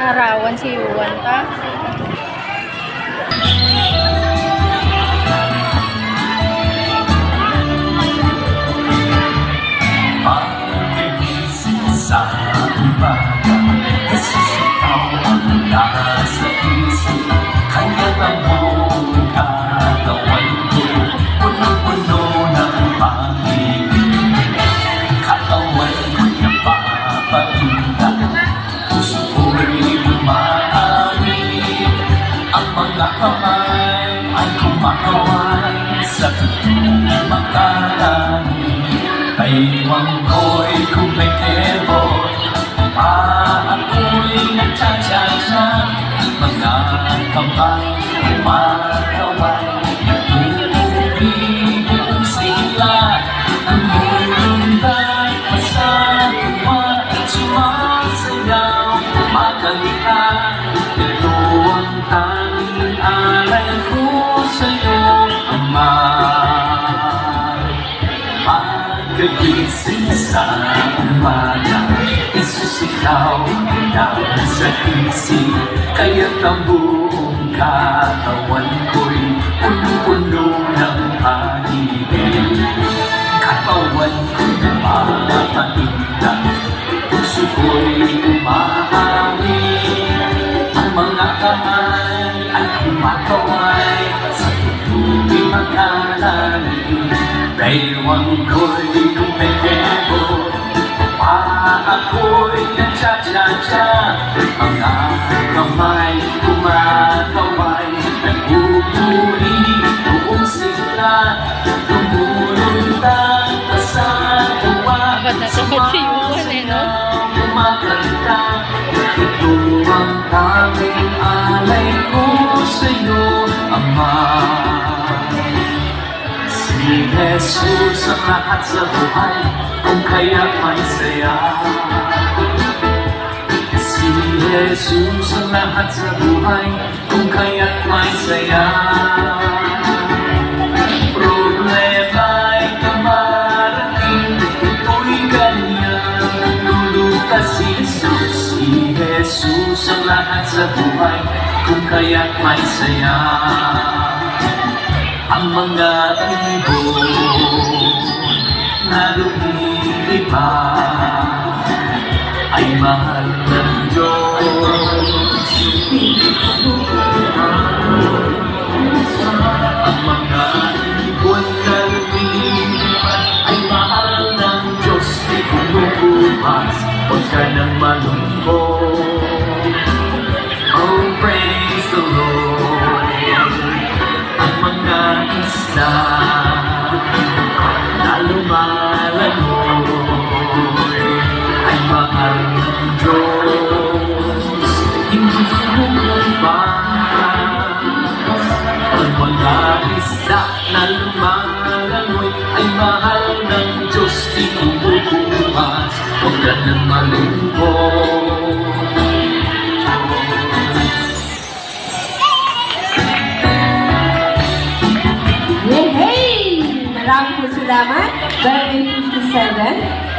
Arawan si Yuan ta. Pagkagising sa umaga, Jesus, ikaw ang nasa isip. Kaya ang buong katawan ko, punong-puno ng pag-ibig. Katawan ko'y napapahinga, puso ko'y umaawit. Ang mga kamay ay kumakaway sa tutong makarangin. Baywang ko'y kumikibot, ako'y nagtsatsa-tsa. Mga kamay kumakaway, nag-uubig sila. Lumulundag pa sa tuwa, sumasayaw, kumakanta. Ito ang tanging alay ko sa'yo, Ama. Pagkagising sa umaga, Jesus, ikaw ang nasa isip. Kaya't ang buong katawan ko'y punong-puno ng pag-ibig. Katawan ko'y napapahinga, puso ko'y umahangin. Ang mga kamay ay kumakaway sa tutuwing makalangin. Baywang ko'y kumikibot, ako'y nagtsatsa-tsa. Mga kamay kumakaway, nag-uuli buong sigla. Lumulundag pa sa tuwa, sumasayaw, kumakanta. Ito ang tanging alay ko sa'yo, Ama. Si Jesus ang lahat sa buhay, kung kaya may saya. Si Jesus ang lahat sa buhay, kung kaya may saya. Problema'y dumarating, ito'y kanyang lulutas. Si Jesus, si Jesus ang lahat sa buhay, kung kaya may saya. Ang mga ibon na lumiiba ay mahal ng Diyos. Ang mga ibon na lumiiba ay mahal ng Diyos. Di kumukumas, huwag ka nang malungkot. Oh, praise the Lord. Ang mga isla na lumalangoy ay mahal ng Diyos. Hindi sumukupas. Ang mga isla na lumalangoy ay mahal ng Diyos. Di kumukupas, huwag ka nang malungkot. Maraming salamat. Barangay 57.